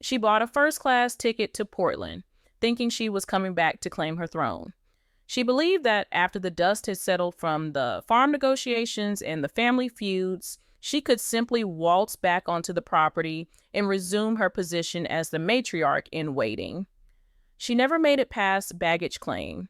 She bought a first-class ticket to Portland, thinking she was coming back to claim her throne. She believed that after the dust had settled from the farm negotiations and the family feuds, she could simply waltz back onto the property and resume her position as the matriarch in waiting. She never made it past baggage claim.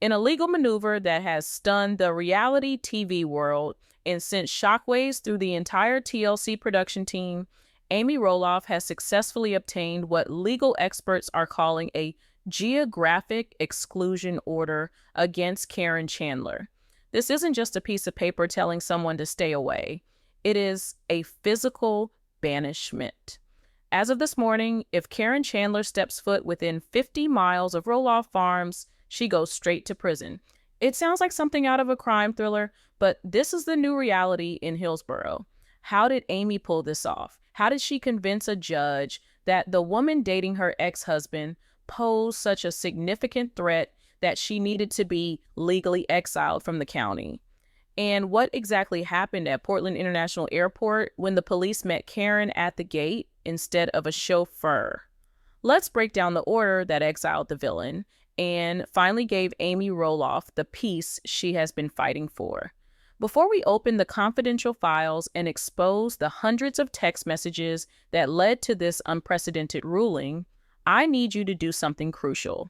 In a legal maneuver that has stunned the reality TV world and sent shockwaves through the entire TLC production team, Amy Roloff has successfully obtained what legal experts are calling a Geographic Exclusion Order against Caryn Chandler. This isn't just a piece of paper telling someone to stay away. It is a physical banishment. As of this morning, if Caryn Chandler steps foot within 50 miles of Roloff Farms, she goes straight to prison. It sounds like something out of a crime thriller, but this is the new reality in Hillsborough. How did Amy pull this off? How did she convince a judge that the woman dating her ex-husband posed such a significant threat that she needed to be legally exiled from the county? And what exactly happened at Portland International Airport when the police met Caryn at the gate instead of a chauffeur? Let's break down the order that exiled the villain and finally gave Amy Roloff the peace she has been fighting for. Before we open the confidential files and expose the hundreds of text messages that led to this unprecedented ruling, I need you to do something crucial.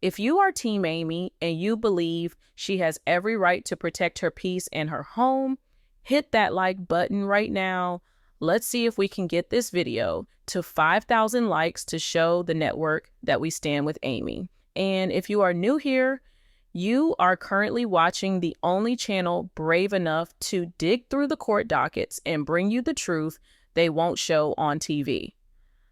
If you are Team Amy and you believe she has every right to protect her peace and her home, hit that like button right now. Let's see if we can get this video to 5,000 likes to show the network that we stand with Amy. And if you are new here, you are currently watching the only channel brave enough to dig through the court dockets and bring you the truth they won't show on TV.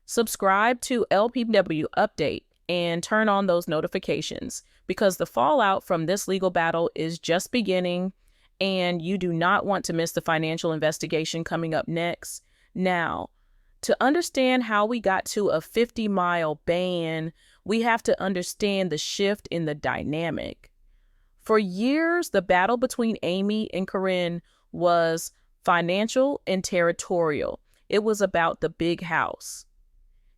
Subscribe to LPBW Update and turn on those notifications because the fallout from this legal battle is just beginning and you do not want to miss the financial investigation coming up next. Now, to understand how we got to a 50-mile ban, we have to understand the shift in the dynamic. For years, the battle between Amy and Caryn was financial and territorial. It was about the big house.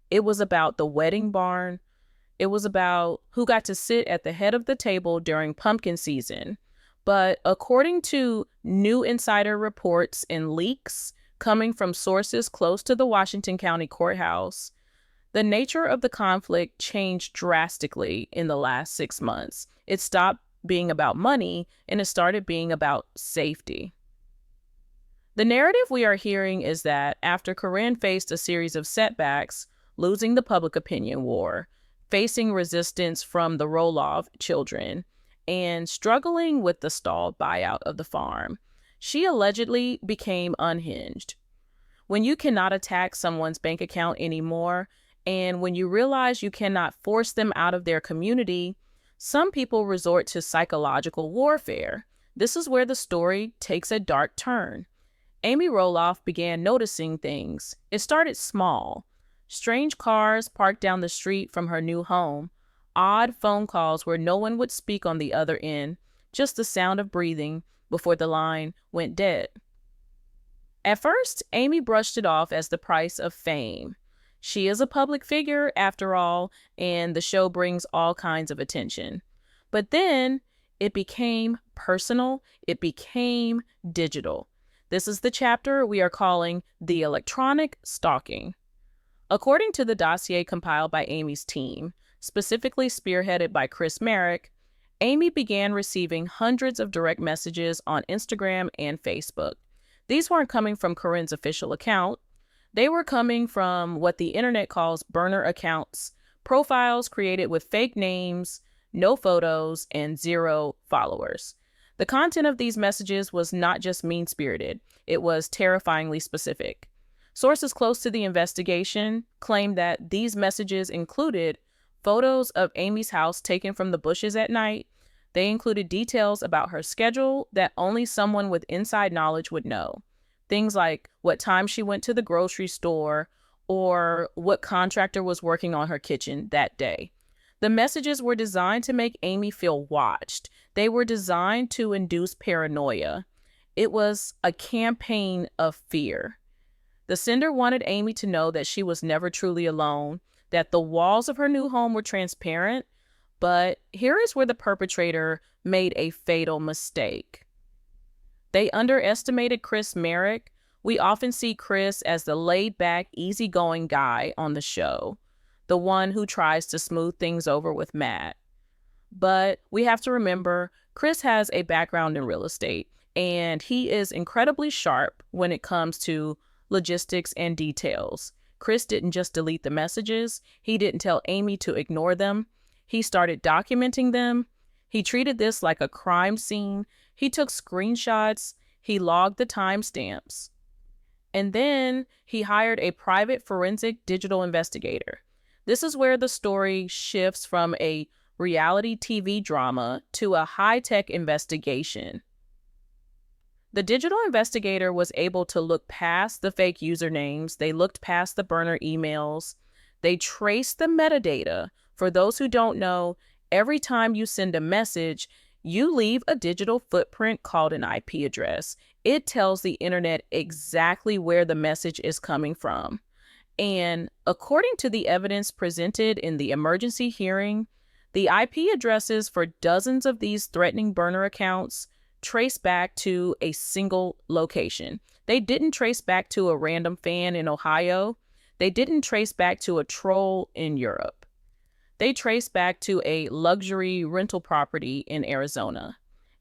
It was about the wedding barn. It was about who got to sit at the head of the table during pumpkin season. But according to new insider reports and leaks coming from sources close to the Washington County Courthouse, the nature of the conflict changed drastically in the last 6 months. It stopped being about money and it started being about safety. The narrative we are hearing is that after Caryn faced a series of setbacks, losing the public opinion war, facing resistance from the Roloff children, and struggling with the stalled buyout of the farm, she allegedly became unhinged. When you cannot attack someone's bank account anymore, and when you realize you cannot force them out of their community, some people resort to psychological warfare. This is where the story takes a dark turn. Amy Roloff began noticing things. It started small. Strange cars parked down the street from her new home, odd phone calls where no one would speak on the other end, just the sound of breathing before the line went dead. At first, Amy brushed it off as the price of fame. She is a public figure, after all, and the show brings all kinds of attention. But then it became personal. It became digital. This is the chapter we are calling the electronic stalking. According to the dossier compiled by Amy's team, specifically spearheaded by Chris Marek, Amy began receiving hundreds of direct messages on Instagram and Facebook. These weren't coming from Caryn's official account. They were coming from what the internet calls burner accounts, profiles created with fake names, no photos, and 0 followers. The content of these messages was not just mean-spirited, it was terrifyingly specific. Sources close to the investigation claimed that these messages included photos of Amy's house taken from the bushes at night. They included details about her schedule that only someone with inside knowledge would know. Things like what time she went to the grocery store or what contractor was working on her kitchen that day. The messages were designed to make Amy feel watched. They were designed to induce paranoia. It was a campaign of fear. The The sender wanted Amy to know that she was never truly alone, that the walls of her new home were transparent, but here is where the perpetrator made a fatal mistake. They underestimated Chris Marek. We often see Chris as the laid-back, easygoing guy on the show, the one who tries to smooth things over with Matt. But we have to remember, Chris has a background in real estate, and he is incredibly sharp when it comes to logistics and details. Chris didn't just delete the messages. He didn't tell Amy to ignore them. He started documenting them. He treated this like a crime scene. He took screenshots. He logged the timestamps. And then he hired a private forensic digital investigator. This is where the story shifts from a reality TV drama to a high-tech investigation. The digital investigator was able to look past the fake usernames. They looked past the burner emails. They traced the metadata. For those who don't know, every time you send a message, you leave a digital footprint called an IP address. It tells the internet exactly where the message is coming from. And according to the evidence presented in the emergency hearing, the IP addresses for dozens of these threatening burner accounts trace back to a single location. They didn't trace back to a random fan in Ohio. They didn't trace back to a troll in Europe. They trace back to a luxury rental property in Arizona.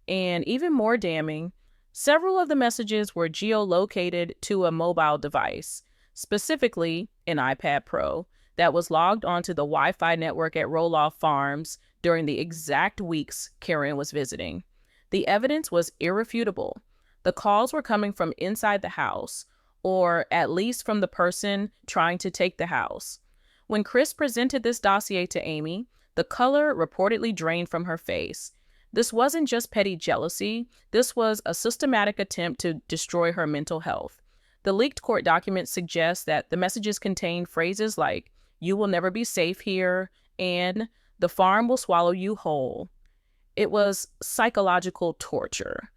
And even more damning, several of the messages were geolocated to a mobile device, specifically an iPad Pro, that was logged onto the Wi-Fi network at Roloff Farms during the exact weeks Caryn was visiting. The evidence was irrefutable. The calls were coming from inside the house, or at least from the person trying to take the house. When Chris presented this dossier to Amy, the color reportedly drained from her face. This wasn't just petty jealousy. This was a systematic attempt to destroy her mental health. The leaked court documents suggest that the messages contained phrases like, "You will never be safe here," and "the farm will swallow you whole." It was psychological torture.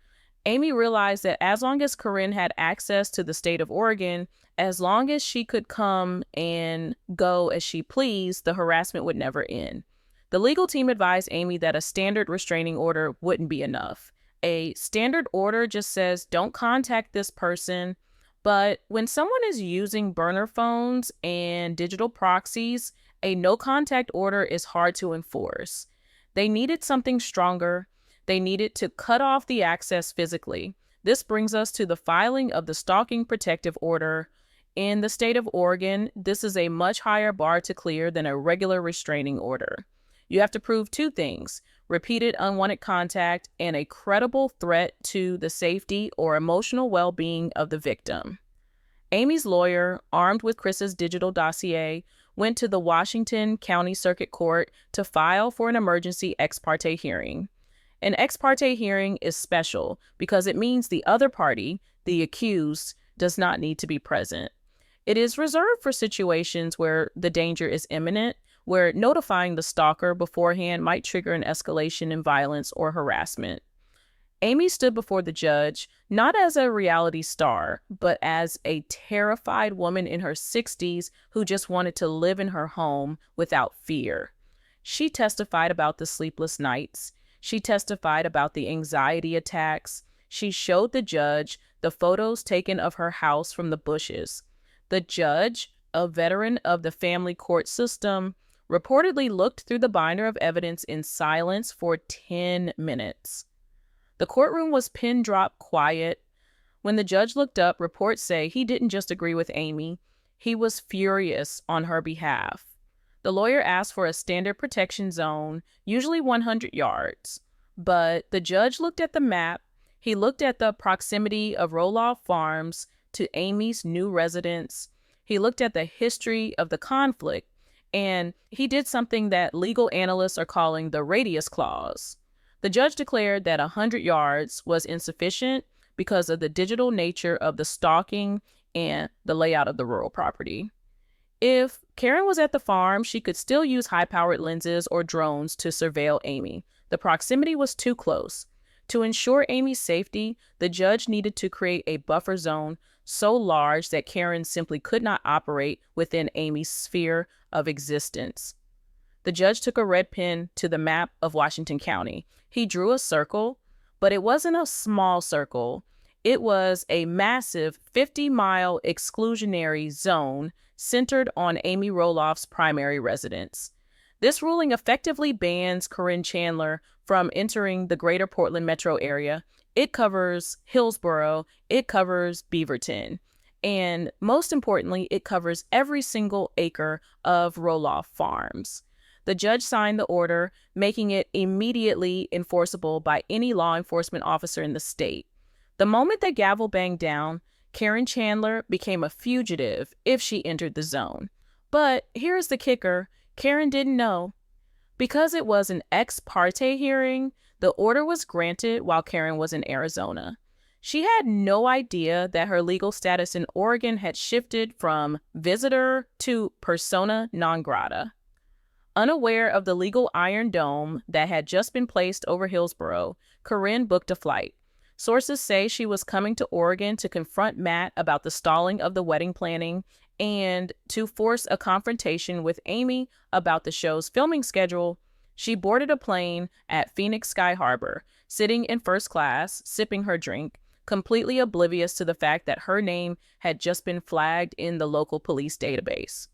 Amy realized that as long as Caryn had access to the state of Oregon, as long as she could come and go as she pleased, the harassment would never end. The legal team advised Amy that a standard restraining order wouldn't be enough. A standard order just says, don't contact this person. But when someone is using burner phones and digital proxies, a no-contact order is hard to enforce. They needed something stronger. They needed to cut off the access physically. This brings us to the filing of the Stalking Protective Order. In the state of Oregon, this is a much higher bar to clear than a regular restraining order. You have to prove two things: repeated unwanted contact and a credible threat to the safety or emotional well-being of the victim. Amy's lawyer, armed with Chris's digital dossier, went to the Washington County Circuit Court to file for an emergency ex parte hearing. An ex parte hearing is special because it means the other party, the accused, does not need to be present. It is reserved for situations where the danger is imminent, where notifying the stalker beforehand might trigger an escalation in violence or harassment. Amy stood before the judge, not as a reality star, but as a terrified woman in her 60s who just wanted to live in her home without fear. She testified about the sleepless nights. She testified about the anxiety attacks. She showed the judge the photos taken of her house from the bushes. The judge, a veteran of the family court system, reportedly looked through the binder of evidence in silence for 10 minutes. The courtroom was pin-drop quiet. When the judge looked up, reports say he didn't just agree with Amy. He was furious on her behalf. The lawyer asked for a standard protection zone, usually 100 yards. But the judge looked at the map. He looked at the proximity of Roloff Farms to Amy's new residence. He looked at the history of the conflict, and he did something that legal analysts are calling the radius clause. The judge declared that 100 yards was insufficient because of the digital nature of the stalking and the layout of the rural property. If Caryn was at the farm, she could still use high-powered lenses or drones to surveil Amy. The proximity was too close. To ensure Amy's safety, the judge needed to create a buffer zone so large that Caryn simply could not operate within Amy's sphere of existence. The judge took a red pen to the map of Washington County. He drew a circle, but it wasn't a small circle. It was a massive 50-mile exclusionary zone centered on Amy Roloff's primary residence. This ruling effectively bans Caryn Chandler from entering the greater Portland metro area. It covers Hillsborough, it covers Beaverton, and most importantly, it covers every single acre of Roloff Farms. The judge signed the order, making it immediately enforceable by any law enforcement officer in the state. The moment the gavel banged down, Caryn Chandler became a fugitive if she entered the zone. But here's the kicker, Caryn didn't know. Because it was an ex parte hearing, the order was granted while Caryn was in Arizona. She had no idea that her legal status in Oregon had shifted from visitor to persona non grata. Unaware of the legal Iron Dome that had just been placed over Hillsborough, Caryn booked a flight. Sources say she was coming to Oregon to confront Matt about the stalling of the wedding planning and to force a confrontation with Amy about the show's filming schedule. She boarded a plane at Phoenix Sky Harbor, sitting in first class, sipping her drink, completely oblivious to the fact that her name had just been flagged in the local police database.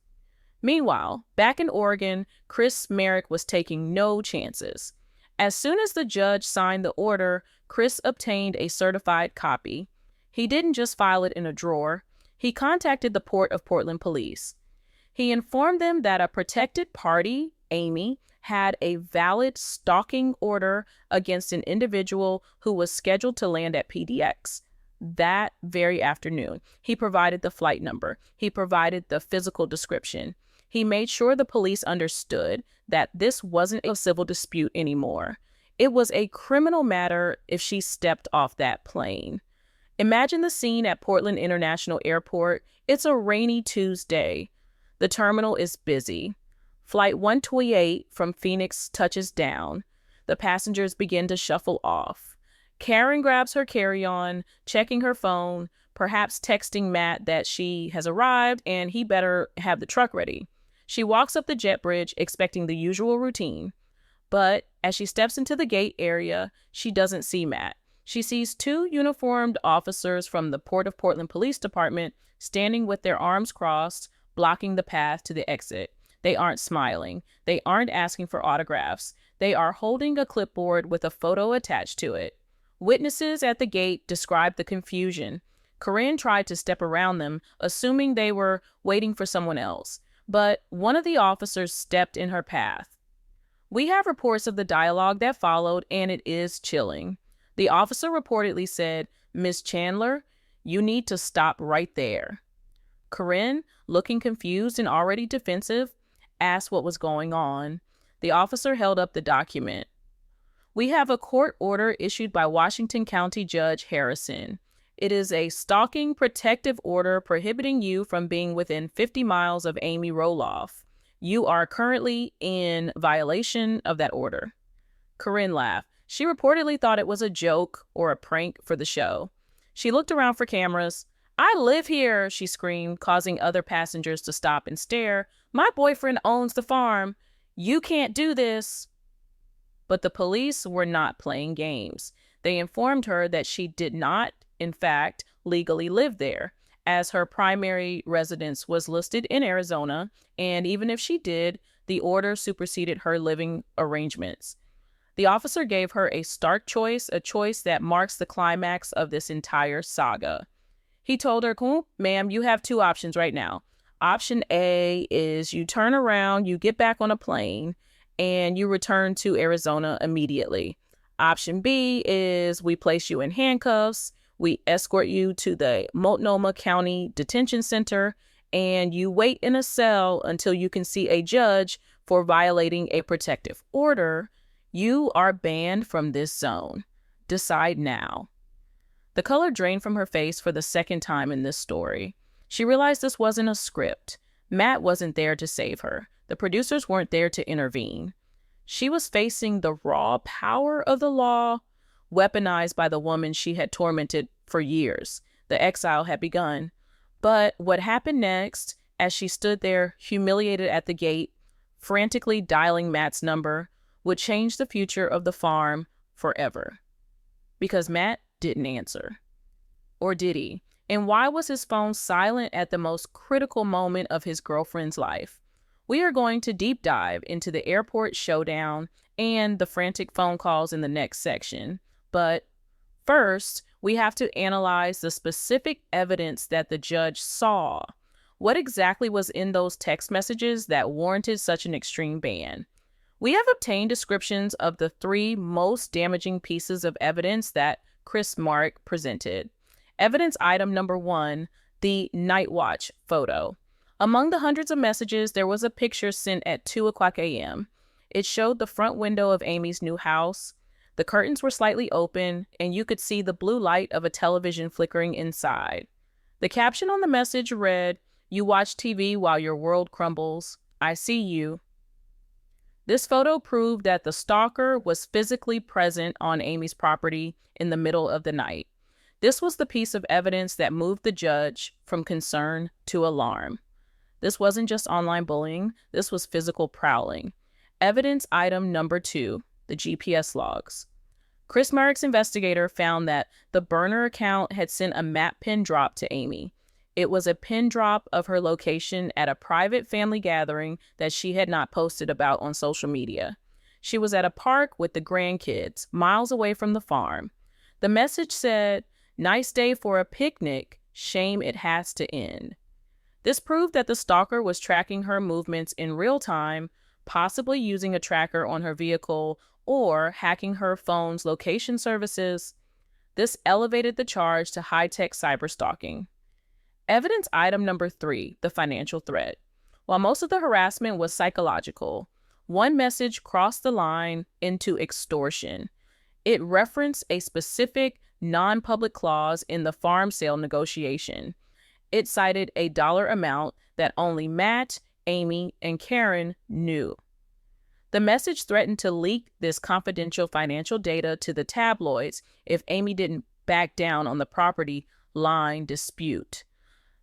Meanwhile, back in Oregon, Chris Marek was taking no chances. As soon as the judge signed the order, Chris obtained a certified copy. He didn't just file it in a drawer. He contacted the Port of Portland police. He informed them that a protected party, Amy, had a valid stalking order against an individual who was scheduled to land at PDX that very afternoon. He provided the flight number. He provided the physical description. He made sure the police understood that this wasn't a civil dispute anymore. It was a criminal matter if she stepped off that plane. Imagine the scene at Portland International Airport. It's a rainy Tuesday. The terminal is busy. Flight 128 from Phoenix touches down. The passengers begin to shuffle off. Caryn grabs her carry-on, checking her phone, perhaps texting Matt that she has arrived and he better have the truck ready. She walks up the jet bridge expecting the usual routine. But as she steps into the gate area, she doesn't see Matt. She sees two uniformed officers from the Port of Portland Police Department standing with their arms crossed, blocking the path to the exit. They aren't smiling. They aren't asking for autographs. They are holding a clipboard with a photo attached to it. Witnesses at the gate described the confusion. Caryn tried to step around them, assuming they were waiting for someone else, but one of the officers stepped in her path. We have reports of the dialogue that followed, and it is chilling. The officer reportedly said, "Miss Chandler, you need to stop right there." Caryn, looking confused and already defensive, asked what was going on. The officer held up the document. "We have a court order issued by Washington County Judge Harrison. It is a stalking protective order prohibiting you from being within 50 miles of Amy Roloff. You are currently in violation of that order." Caryn laughed. She reportedly thought it was a joke or a prank for the show. She looked around for cameras. "I live here," she screamed, causing other passengers to stop and stare. "My boyfriend owns the farm. You can't do this." But the police were not playing games. They informed her that she did not, in fact, legally live there, as her primary residence was listed in Arizona, and even if she did, the order superseded her living arrangements. The officer gave her a stark choice, a choice that marks the climax of this entire saga. He told her, "Ma'am, you have two options right now. Option A is you turn around, you get back on a plane, and you return to Arizona immediately. Option B is we place you in handcuffs, we escort you to the Multnomah County Detention Center, and you wait in a cell until you can see a judge for violating a protective order. You are banned from this zone. Decide now." The color drained from her face for the second time in this story. She realized this wasn't a script. Matt wasn't there to save her. The producers weren't there to intervene. She was facing the raw power of the law, weaponized by the woman she had tormented for years. The exile had begun. But what happened next, as she stood there humiliated at the gate, frantically dialing Matt's number, would change the future of the farm forever. Because Matt didn't answer. Or did he? And why was his phone silent at the most critical moment of his girlfriend's life? We are going to deep dive into the airport showdown and the frantic phone calls in the next section. But first, we have to analyze the specific evidence that the judge saw. What exactly was in those text messages that warranted such an extreme ban? We have obtained descriptions of the 3 most damaging pieces of evidence that Chris Marek presented. Evidence item number 1, the night watch photo. Among the hundreds of messages, there was a picture sent at 2:00 a.m. It showed the front window of Amy's new house. The curtains were slightly open, and you could see the blue light of a television flickering inside. The caption on the message read, "You watch TV while your world crumbles. I see you." This photo proved that the stalker was physically present on Amy's property in the middle of the night. This was the piece of evidence that moved the judge from concern to alarm. This wasn't just online bullying, this was physical prowling. Evidence item number 2, the GPS logs. Chris Marek's investigator found that the burner account had sent a map pin drop to Amy. It was a pin drop of her location at a private family gathering that she had not posted about on social media. She was at a park with the grandkids, miles away from the farm. The message said, "Nice day for a picnic, shame it has to end." This proved that the stalker was tracking her movements in real time, possibly using a tracker on her vehicle or hacking her phone's location services. This elevated the charge to high-tech cyberstalking. Evidence item number 3, the financial threat. While most of the harassment was psychological, one message crossed the line into extortion. It referenced a specific non-public clause in the farm sale negotiation. It cited a dollar amount that only Matt, Amy, and Caryn knew. The message threatened to leak this confidential financial data to the tabloids if Amy didn't back down on the property line dispute.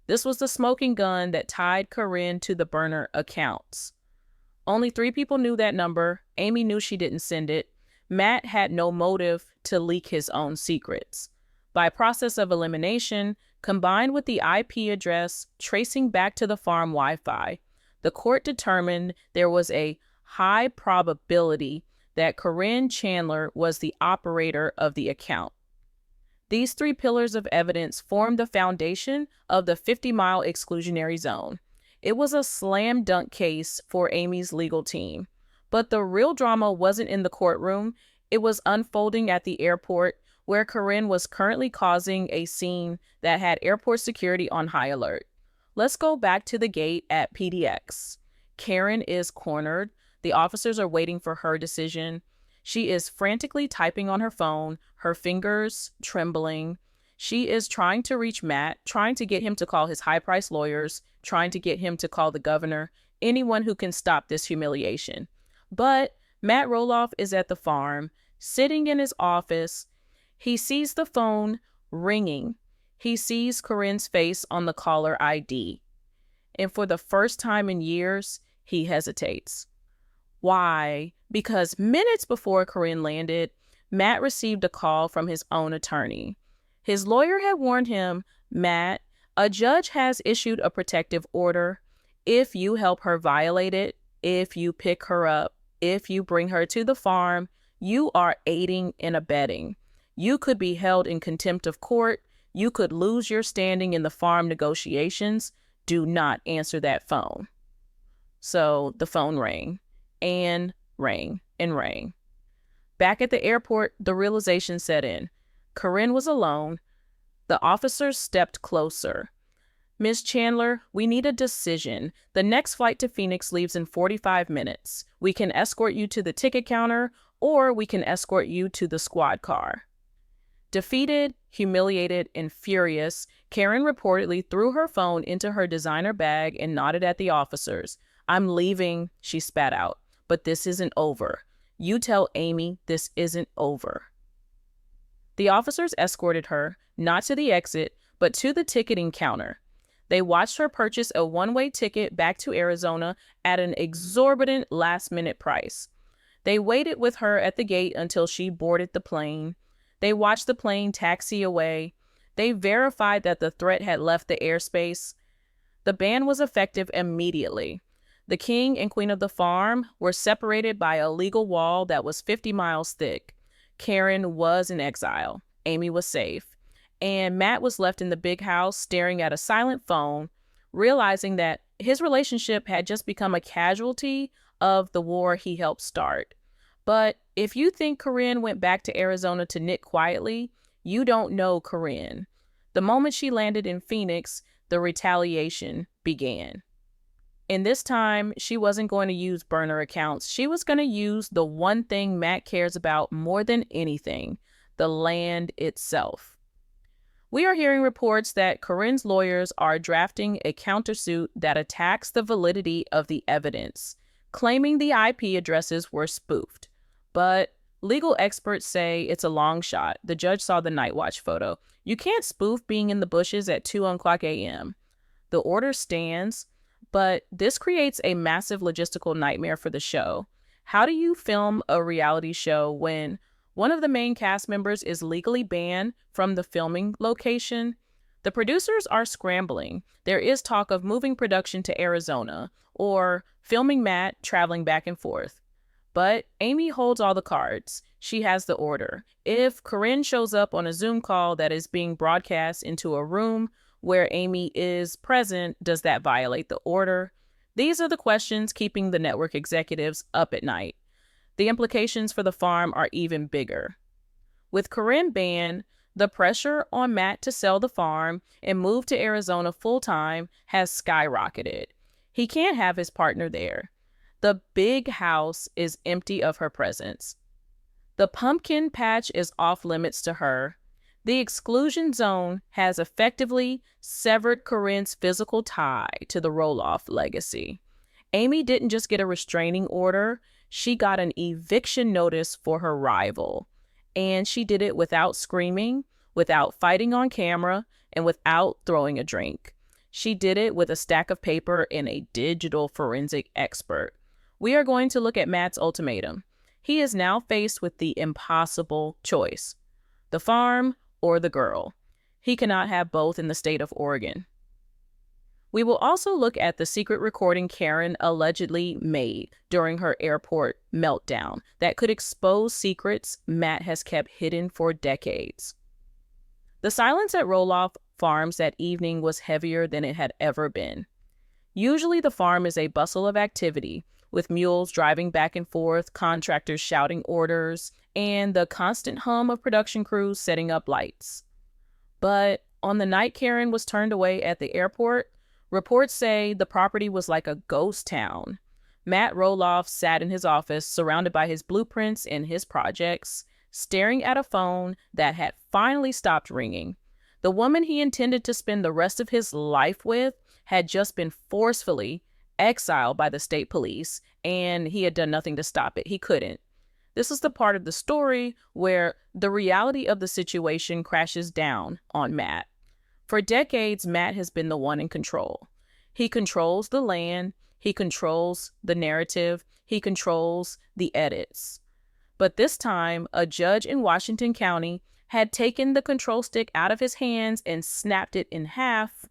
This was the smoking gun that tied Caryn to the burner accounts. Only 3 people knew that number. Amy knew she didn't send it. Matt had no motive to leak his own secrets. By process of elimination, combined with the IP address tracing back to the farm Wi-Fi, the court determined there was a high probability that Caryn Chandler was the operator of the account. These 3 pillars of evidence formed the foundation of the 50-mile exclusionary zone. It was a slam dunk case for Amy's legal team. But the real drama wasn't in the courtroom. It was unfolding at the airport, where Caryn was currently causing a scene that had airport security on high alert. Let's go back to the gate at PDX. Caryn is cornered. The officers are waiting for her decision. She is frantically typing on her phone, her fingers trembling. She is trying to reach Matt, trying to get him to call his high-priced lawyers, trying to get him to call the governor, anyone who can stop this humiliation. But Matt Roloff is at the farm, sitting in his office. He sees the phone ringing. He sees Caryn's face on the caller ID. And for the first time in years, he hesitates. Why? Because minutes before Caryn landed, Matt received a call from his own attorney. His lawyer had warned him, "Matt, a judge has issued a protective order. If you help her violate it, if you pick her up, if you bring her to the farm, you are aiding and abetting. You could be held in contempt of court. You could lose your standing in the farm negotiations. Do not answer that phone." So the phone rang and rang and rang. Back at the airport, the realization set in. Caryn was alone. The officers stepped closer. "Ms. Chandler, we need a decision. The next flight to Phoenix leaves in 45 minutes. We can escort you to the ticket counter, or we can escort you to the squad car." Defeated, humiliated, and furious, Caryn reportedly threw her phone into her designer bag and nodded at the officers. "I'm leaving," she spat out, "but this isn't over. You tell Amy this isn't over." The officers escorted her, not to the exit, but to the ticketing counter. They watched her purchase a one-way ticket back to Arizona at an exorbitant last-minute price. They waited with her at the gate until she boarded the plane. They watched the plane taxi away. They verified that the threat had left the airspace. The ban was effective immediately. The king and queen of the farm were separated by a legal wall that was 50 miles thick. Caryn was in exile. Amy was safe. And Matt was left in the big house staring at a silent phone, realizing that his relationship had just become a casualty of the war he helped start. But if you think Caryn went back to Arizona to knit quietly, you don't know Caryn. The moment she landed in Phoenix, the retaliation began. And this time, she wasn't going to use burner accounts. She was going to use the one thing Matt cares about more than anything, the land itself. We are hearing reports that Caryn's lawyers are drafting a countersuit that attacks the validity of the evidence, claiming the IP addresses were spoofed. But legal experts say it's a long shot. The judge saw the night watch photo. You can't spoof being in the bushes at 2:00 a.m. The order stands, but this creates a massive logistical nightmare for the show. How do you film a reality show when one of the main cast members is legally banned from the filming location? The producers are scrambling. There is talk of moving production to Arizona or filming Matt traveling back and forth. But Amy holds all the cards. She has the order. If Caryn shows up on a Zoom call that is being broadcast into a room where Amy is present, does that violate the order? These are the questions keeping the network executives up at night. The implications for the farm are even bigger. With Caryn banned, the pressure on Matt to sell the farm and move to Arizona full-time has skyrocketed. He can't have his partner there. The big house is empty of her presence. The pumpkin patch is off limits to her. The exclusion zone has effectively severed Caryn's physical tie to the Roloff legacy. Amy didn't just get a restraining order, she got an eviction notice for her rival. And she did it without screaming, without fighting on camera, and without throwing a drink. She did it with a stack of paper and a digital forensic expert. We are going to look at Matt's ultimatum. He is now faced with the impossible choice: the farm or the girl. He cannot have both in the state of Oregon. We will also look at the secret recording Caryn allegedly made during her airport meltdown that could expose secrets Matt has kept hidden for decades. The silence at Roloff Farms that evening was heavier than it had ever been. Usually the farm is a bustle of activity, with mules driving back and forth, contractors shouting orders, and the constant hum of production crews setting up lights. But on the night Caryn was turned away at the airport, reports say the property was like a ghost town. Matt Roloff sat in his office, surrounded by his blueprints and his projects, staring at a phone that had finally stopped ringing. The woman he intended to spend the rest of his life with had just been forcefully exiled by the state police, and he had done nothing to stop it. He couldn't. This is the part of the story where the reality of the situation crashes down on Matt. For decades, Matt has been the one in control. He controls the land, he controls the narrative, he controls the edits. But this time, a judge in Washington County had taken the control stick out of his hands and snapped it in half.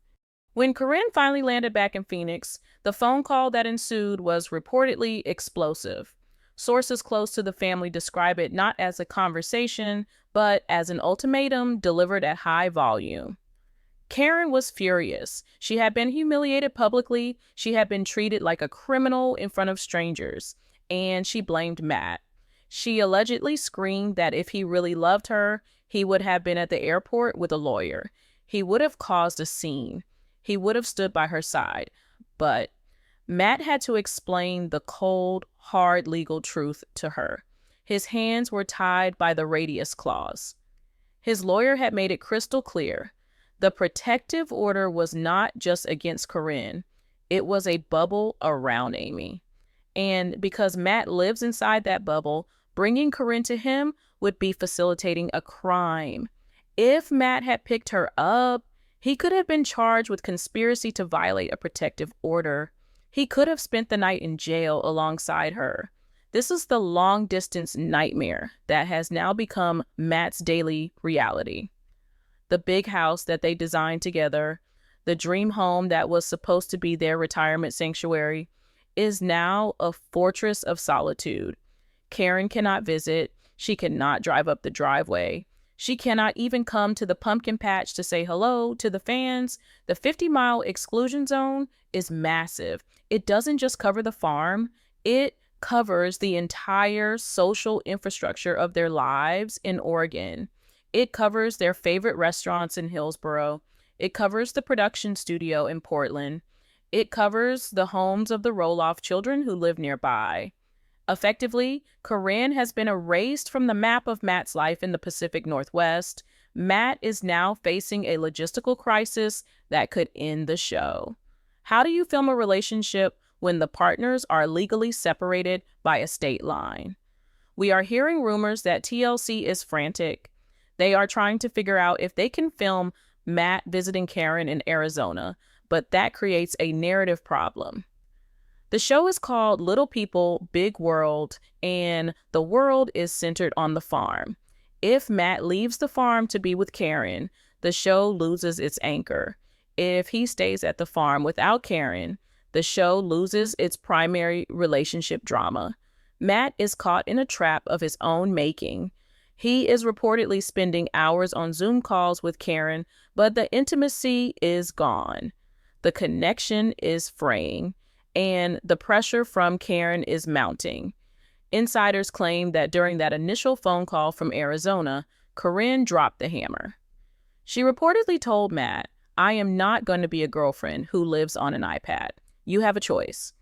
When Caryn finally landed back in Phoenix, the phone call that ensued was reportedly explosive. Sources close to the family describe it not as a conversation, but as an ultimatum delivered at high volume. Caryn was furious. She had been humiliated publicly, she had been treated like a criminal in front of strangers, and she blamed Matt. She allegedly screamed that if he really loved her, he would have been at the airport with a lawyer. He would have caused a scene. He would have stood by her side. But Matt had to explain the cold, hard legal truth to her. His hands were tied by the radius clause. His lawyer had made it crystal clear. The protective order was not just against Caryn. It was a bubble around Amy. And because Matt lives inside that bubble, bringing Caryn to him would be facilitating a crime. If Matt had picked her up, He could have been charged with conspiracy to violate a protective order. He could have spent the night in jail alongside her. This is the long-distance nightmare that has now become Matt's daily reality. The big house that they designed together, the dream home that was supposed to be their retirement sanctuary, is now a fortress of solitude. Caryn cannot visit. She cannot drive up the driveway. She cannot even come to the pumpkin patch to say hello to the fans. The 50-mile exclusion zone is massive. It doesn't just cover the farm. It covers the entire social infrastructure of their lives in Oregon. It covers their favorite restaurants in Hillsboro. It covers the production studio in Portland. It covers the homes of the Roloff children who live nearby. Effectively, Caryn has been erased from the map of Matt's life in the Pacific Northwest. Matt is now facing a logistical crisis that could end the show. How do you film a relationship when the partners are legally separated by a state line? We are hearing rumors that TLC is frantic. They are trying to figure out if they can film Matt visiting Caryn in Arizona, but that creates a narrative problem. The show is called Little People, Big World, and the world is centered on the farm. If Matt leaves the farm to be with Caryn, the show loses its anchor. If he stays at the farm without Caryn, the show loses its primary relationship drama. Matt is caught in a trap of his own making. He is reportedly spending hours on Zoom calls with Caryn, but the intimacy is gone. The connection is fraying, and the pressure from Caryn is mounting. Insiders claim that during that initial phone call from Arizona, Caryn dropped the hammer. She reportedly told Matt, "I am not going to be a girlfriend who lives on an iPad. You have a choice.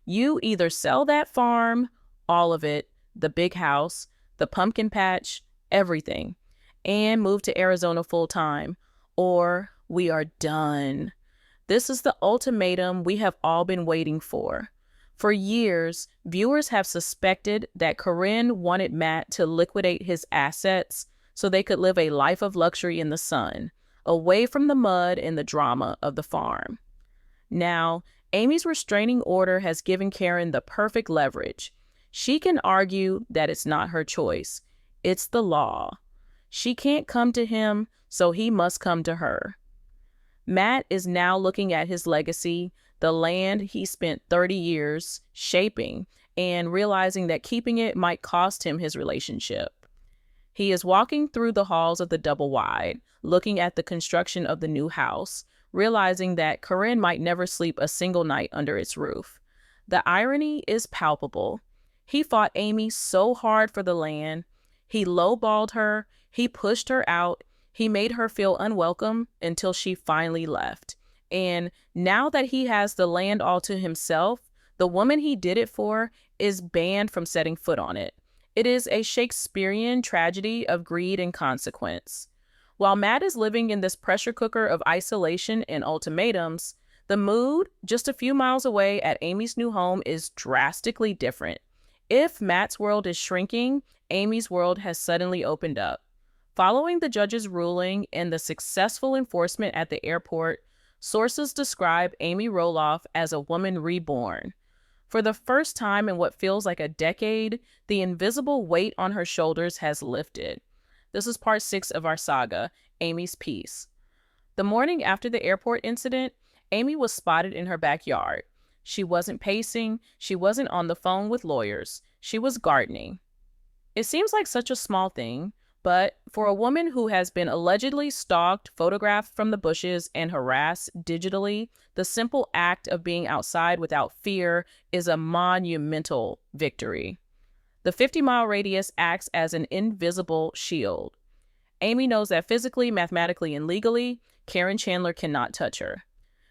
You either sell that farm, all of it, the big house, the pumpkin patch, everything, and move to Arizona full-time, or we are done." This is the ultimatum we have all been waiting for. For years, viewers have suspected that Caryn wanted Matt to liquidate his assets so they could live a life of luxury in the sun, away from the mud and the drama of the farm. Now, Amy's restraining order has given Caryn the perfect leverage. She can argue that it's not her choice. It's the law. She can't come to him, so he must come to her. Matt is now looking at his legacy, the land he spent 30 years shaping, and realizing that keeping it might cost him his relationship. He is walking through the halls of the double wide, looking at the construction of the new house, realizing that Caryn might never sleep a single night under its roof. The irony is palpable. He fought Amy so hard for the land. He lowballed her. He pushed her out. He made her feel unwelcome until she finally left. And now that he has the land all to himself, the woman he did it for is banned from setting foot on it. It is a Shakespearean tragedy of greed and consequence. While Matt is living in this pressure cooker of isolation and ultimatums, the mood just a few miles away at Amy's new home is drastically different. If Matt's world is shrinking, Amy's world has suddenly opened up. Following the judge's ruling and the successful enforcement at the airport, sources describe Amy Roloff as a woman reborn. For the first time in what feels like a decade, the invisible weight on her shoulders has lifted. This is part 6 of our saga, Amy's Peace. The morning after the airport incident, Amy was spotted in her backyard. She wasn't pacing. She wasn't on the phone with lawyers. She was gardening. It seems like such a small thing, but for a woman who has been allegedly stalked, photographed from the bushes, and harassed digitally, the simple act of being outside without fear is a monumental victory. The 50-mile radius acts as an invisible shield. Amy knows that physically, mathematically, and legally, Caryn Chandler cannot touch her.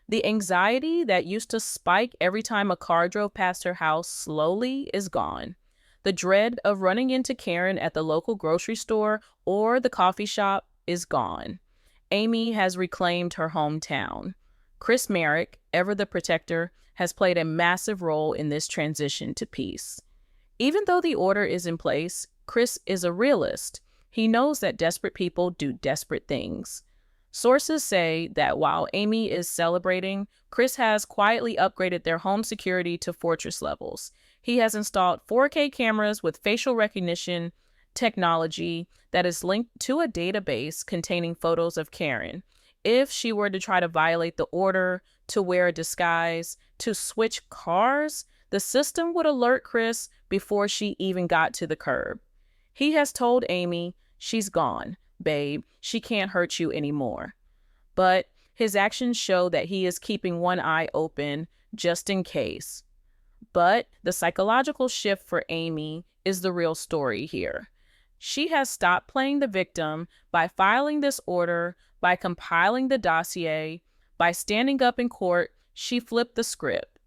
The anxiety that used to spike every time a car drove past her house slowly is gone. The dread of running into Caryn at the local grocery store or the coffee shop is gone. Amy has reclaimed her hometown. Chris Marek, ever the protector, has played a massive role in this transition to peace. Even though the order is in place, Chris is a realist. He knows that desperate people do desperate things. Sources say that while Amy is celebrating, Chris has quietly upgraded their home security to fortress levels. He has installed 4K cameras with facial recognition technology that is linked to a database containing photos of Caryn. If she were to try to violate the order, to wear a disguise, to switch cars, the system would alert Chris before she even got to the curb. He has told Amy, "She's gone, babe. She can't hurt you anymore." But his actions show that he is keeping one eye open just in case. But the psychological shift for Amy is the real story here. She has stopped playing the victim by filing this order, by compiling the dossier, by standing up in court. She flipped the script.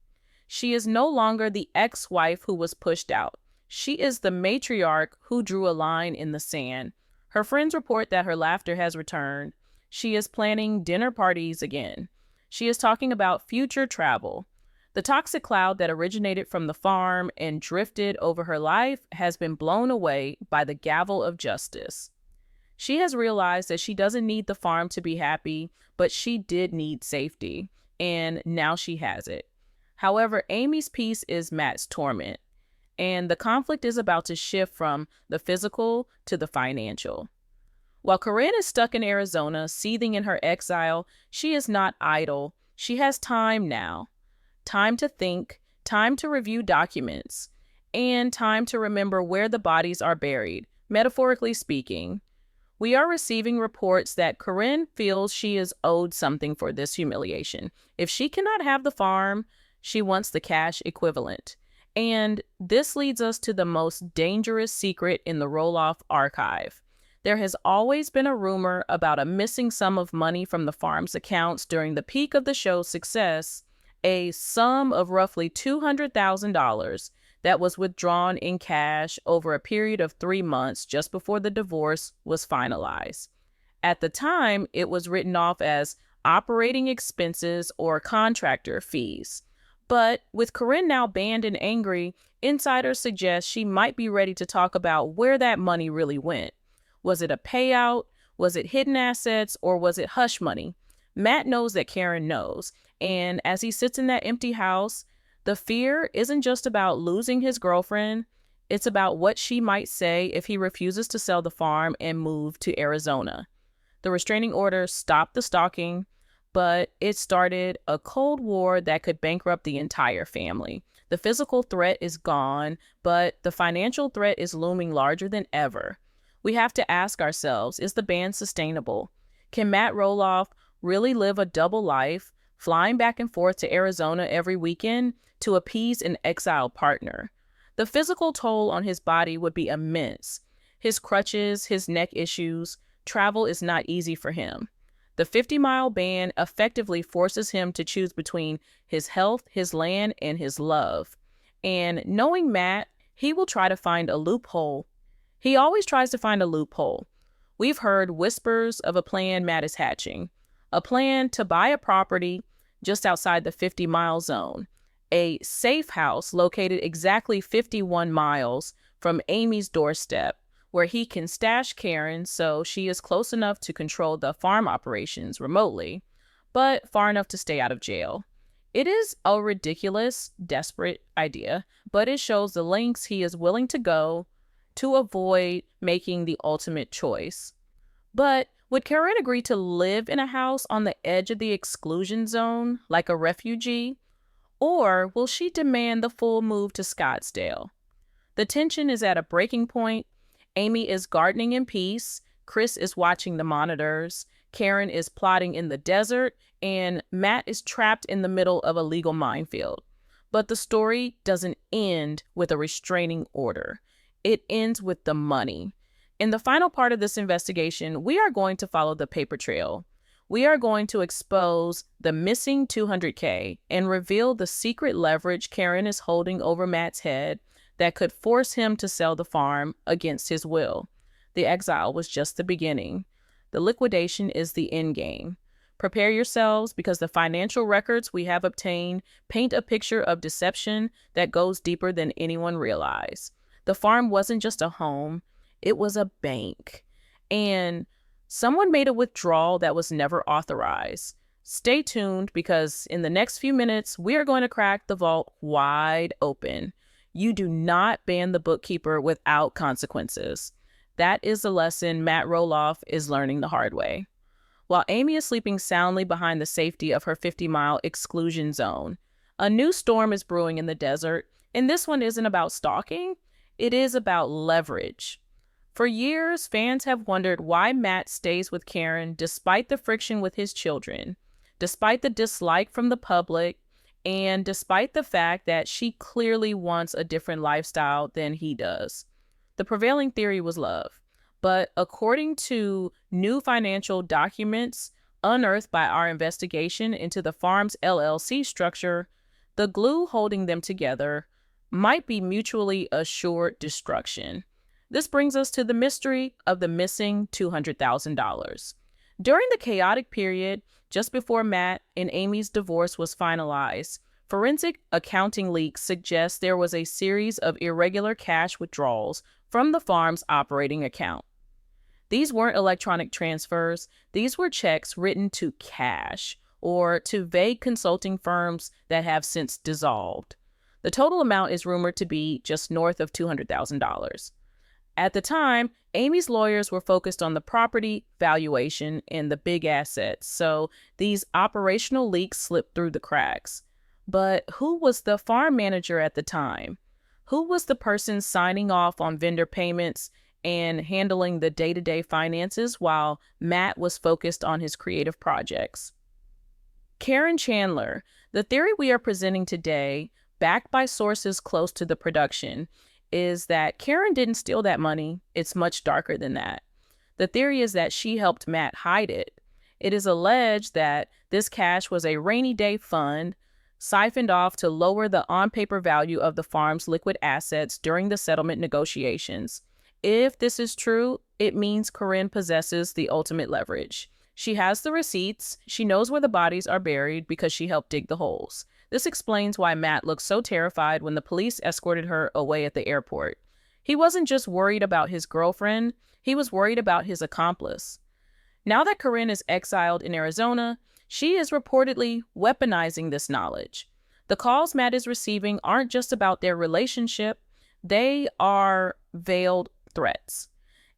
She is no longer the ex-wife who was pushed out. She is the matriarch who drew a line in the sand. Her friends report that her laughter has returned. She is planning dinner parties again. She is talking about future travel. The toxic cloud that originated from the farm and drifted over her life has been blown away by the gavel of justice. She has realized that she doesn't need the farm to be happy, but she did need safety, and now she has it. However, Amy's peace is Matt's torment, and the conflict is about to shift from the physical to the financial. While Caryn is stuck in Arizona, seething in her exile, she is not idle. She has time now. Time to think, time to review documents, and time to remember where the bodies are buried, metaphorically speaking. We are receiving reports that Caryn feels she is owed something for this humiliation. If she cannot have the farm, she wants the cash equivalent. And this leads us to the most dangerous secret in the Roloff archive. There has always been a rumor about a missing sum of money from the farm's accounts during the peak of the show's success, a sum of roughly $200,000 that was withdrawn in cash over a period of 3 months just before the divorce was finalized. At the time, it was written off as operating expenses or contractor fees. But with Caryn now banned and angry, insiders suggest she might be ready to talk about where that money really went. Was it a payout? Was it hidden assets? Or was it hush money? Matt knows that Caryn knows. And as he sits in that empty house, the fear isn't just about losing his girlfriend. It's about what she might say if he refuses to sell the farm and move to Arizona. The restraining order stopped the stalking, but it started a cold war that could bankrupt the entire family. The physical threat is gone, but the financial threat is looming larger than ever. We have to ask ourselves, is the ban sustainable? Can Matt Roloff really live a double life, flying back and forth to Arizona every weekend to appease an exiled partner? The physical toll on his body would be immense. His crutches, his neck issues, travel is not easy for him. The 50-mile ban effectively forces him to choose between his health, his land, and his love. And knowing Matt, he will try to find a loophole. He always tries to find a loophole. We've heard whispers of a plan Matt is hatching. A plan to buy a property just outside the 50-mile zone. A safe house located exactly 51 miles from Amy's doorstep, where he can stash Caryn so she is close enough to control the farm operations remotely, but far enough to stay out of jail. It is a ridiculous, desperate idea, but it shows the lengths he is willing to go to avoid making the ultimate choice. But would Caryn agree to live in a house on the edge of the exclusion zone like a refugee? Or will she demand the full move to Scottsdale? The tension is at a breaking point. Amy is gardening in peace, Chris is watching the monitors, Caryn is plotting in the desert, and Matt is trapped in the middle of a legal minefield. But the story doesn't end with a restraining order. It ends with the money. In the final part of this investigation, we are going to follow the paper trail. We are going to expose the missing $200K and reveal the secret leverage Caryn is holding over Matt's head that could force him to sell the farm against his will. The exile was just the beginning. The liquidation is the end game. Prepare yourselves because the financial records we have obtained paint a picture of deception that goes deeper than anyone realized. The farm wasn't just a home, it was a bank. And Someone made a withdrawal that was never authorized. Stay tuned because in the next few minutes, we are going to crack the vault wide open. You do not ban the bookkeeper without consequences. That is a lesson Matt Roloff is learning the hard way. While Amy is sleeping soundly behind the safety of her 50-mile exclusion zone, a new storm is brewing in the desert, and this one isn't about stalking, it is about leverage. For years, fans have wondered why Matt stays with Caryn despite the friction with his children, despite the dislike from the public, and despite the fact that she clearly wants a different lifestyle than he does. The prevailing theory was love, but according to new financial documents unearthed by our investigation into the farm's LLC structure, the glue holding them together might be mutually assured destruction. This brings us to the mystery of the missing $200,000. During the chaotic period, just before Matt and Amy's divorce was finalized, forensic accounting leaks suggest there was a series of irregular cash withdrawals from the farm's operating account. These weren't electronic transfers, these were checks written to cash or to vague consulting firms that have since dissolved. The total amount is rumored to be just north of $200,000. At the time, Amy's lawyers were focused on the property valuation and the big assets, so these operational leaks slipped through the cracks. But who was the farm manager at the time? Who was the person signing off on vendor payments and handling the day-to-day finances while Matt was focused on his creative projects? Caryn Chandler, the theory we are presenting today, backed by sources close to the production, is that Caryn didn't steal that money. It's much darker than that. The theory is that she helped Matt hide it. It is alleged that this cash was a rainy day fund siphoned off to lower the on-paper value of the farm's liquid assets during the settlement negotiations. If this is true, it means Caryn possesses the ultimate leverage. She has the receipts. She knows where the bodies are buried because she helped dig the holes. This explains why Matt looked so terrified when the police escorted her away at the airport. He wasn't just worried about his girlfriend, he was worried about his accomplice. Now that Caryn is exiled in Arizona, she is reportedly weaponizing this knowledge. The calls Matt is receiving aren't just about their relationship, they are veiled threats.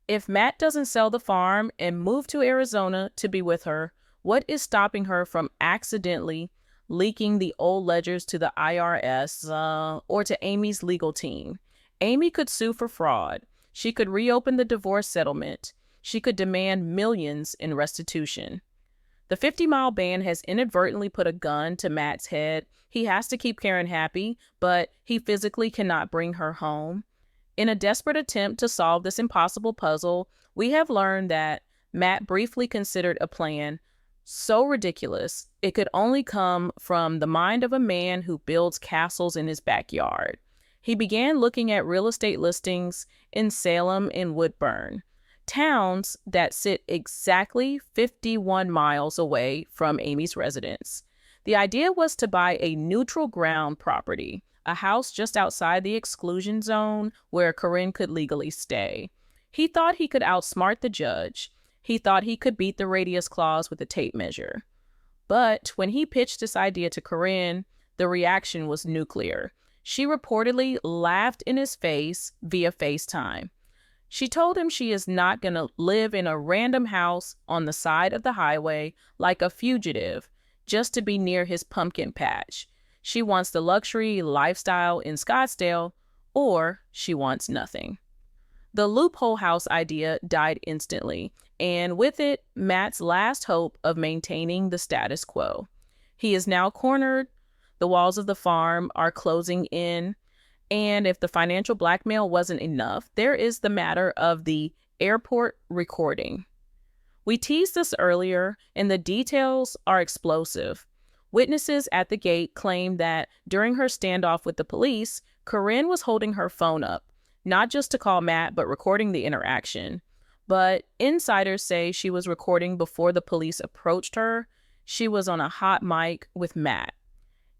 If Matt doesn't sell the farm and move to Arizona to be with her, what is stopping her from accidentally leaking the old ledgers to the IRS or to Amy's legal team? Amy could sue for fraud. She could reopen the divorce settlement. She could demand millions in restitution. The 50-mile ban has inadvertently put a gun to Matt's head. He has to keep Caryn happy, but he physically cannot bring her home. In a desperate attempt to solve this impossible puzzle, we have learned that Matt briefly considered a plan so ridiculous it could only come from the mind of a man who builds castles in his backyard. He began looking at real estate listings in Salem and Woodburn, towns that sit exactly 51 miles away from Amy's residence. The idea was to buy a neutral ground property, a house just outside the exclusion zone where Caryn could legally stay. He thought he could outsmart the judge. He thought he could beat the radius clause with a tape measure. But when he pitched this idea to Caryn, the reaction was nuclear. She reportedly laughed in his face via FaceTime. She told him she is not going to live in a random house on the side of the highway like a fugitive just to be near his pumpkin patch. She wants the luxury lifestyle in Scottsdale, or she wants nothing. The loophole house idea died instantly, and with it, Matt's last hope of maintaining the status quo. He is now cornered, the walls of the farm are closing in, and if the financial blackmail wasn't enough, there is the matter of the airport recording. We teased this earlier, and the details are explosive. Witnesses at the gate claimed that during her standoff with the police, Caryn was holding her phone up, not just to call Matt, but recording the interaction. But insiders say she was recording before the police approached her. She was on a hot mic with Matt.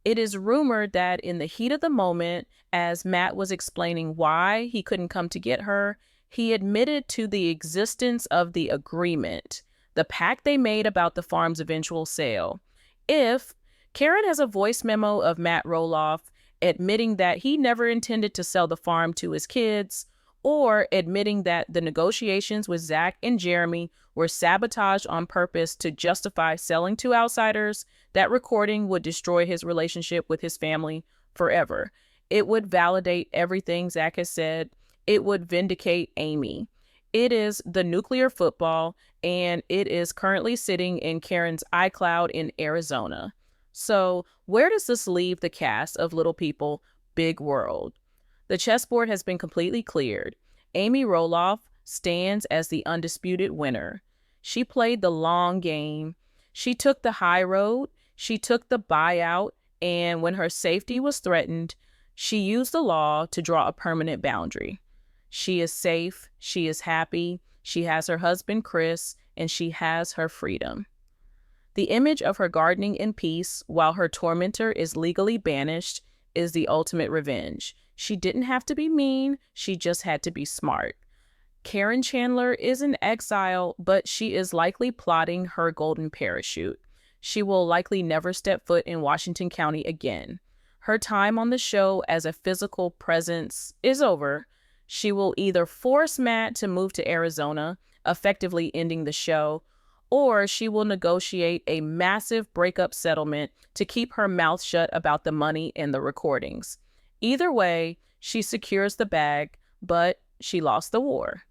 It is rumored that in the heat of the moment, as Matt was explaining why he couldn't come to get her, He admitted to the existence of the agreement, the pact they made about the farm's eventual sale. If Caryn has a voice memo of Matt Roloff admitting that he never intended to sell the farm to his kids, or admitting that the negotiations with Zach and Jeremy were sabotaged on purpose to justify selling to outsiders, that recording would destroy his relationship with his family forever. It would validate everything Zach has said. It would vindicate Amy. It is the nuclear football, and it is currently sitting in Caryn's iCloud in Arizona. So where does this leave the cast of Little People, Big World? The chessboard has been completely cleared. Amy Roloff stands as the undisputed winner. She played the long game. She took the high road. She took the buyout. And when her safety was threatened, she used the law to draw a permanent boundary. She is safe. She is happy. She has her husband, Chris, and she has her freedom. The image of her gardening in peace while her tormentor is legally banished is the ultimate revenge. She didn't have to be mean, she just had to be smart. Caryn Chandler is in exile, but she is likely plotting her golden parachute. She will likely never step foot in Washington County again. Her time on the show as a physical presence is over. She will either force Matt to move to Arizona, effectively ending the show, or she will negotiate a massive breakup settlement to keep her mouth shut about the money and the recordings. Either way, she secures the bag, but she lost the war.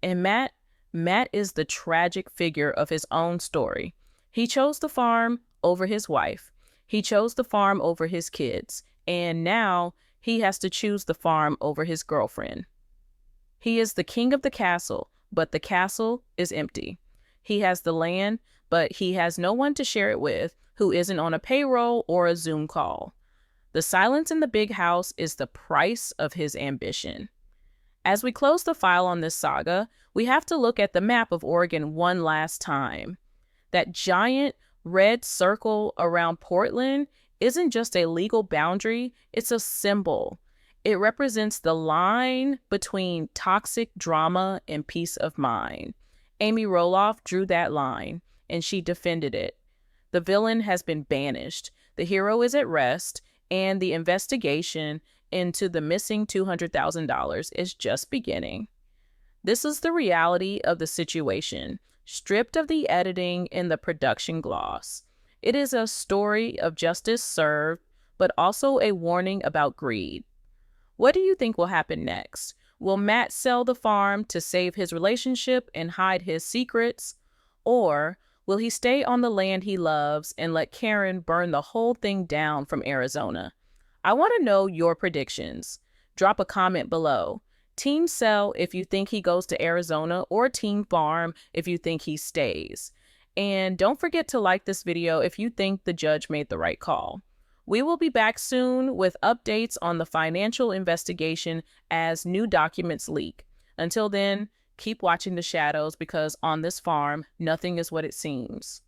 And Matt is the tragic figure of his own story. He chose the farm over his wife. He chose the farm over his kids. And now he has to choose the farm over his girlfriend. He is the king of the castle, but the castle is empty. He has the land, but he has no one to share it with who isn't on a payroll or a Zoom call. The silence in the big house is the price of his ambition. As we close the file on this saga, we have to look at the map of Oregon one last time. That giant red circle around Portland isn't just a legal boundary, it's a symbol. It represents the line between toxic drama and peace of mind. Amy Roloff drew that line, and she defended it. The villain has been banished, the hero is at rest, and the investigation into the missing $200,000 is just beginning. This is the reality of the situation, stripped of the editing and the production gloss. It is a story of justice served, but also a warning about greed. What do you think will happen next? Will Matt sell the farm to save his relationship and hide his secrets? Or will he stay on the land he loves and let Caryn burn the whole thing down from Arizona? I want to know your predictions. Drop a comment below. Team sell if you think he goes to Arizona, or team farm if you think he stays. And don't forget to like this video if you think the judge made the right call. We will be back soon with updates on the financial investigation as new documents leak. Until then, keep watching the shadows, because on this farm, nothing is what it seems.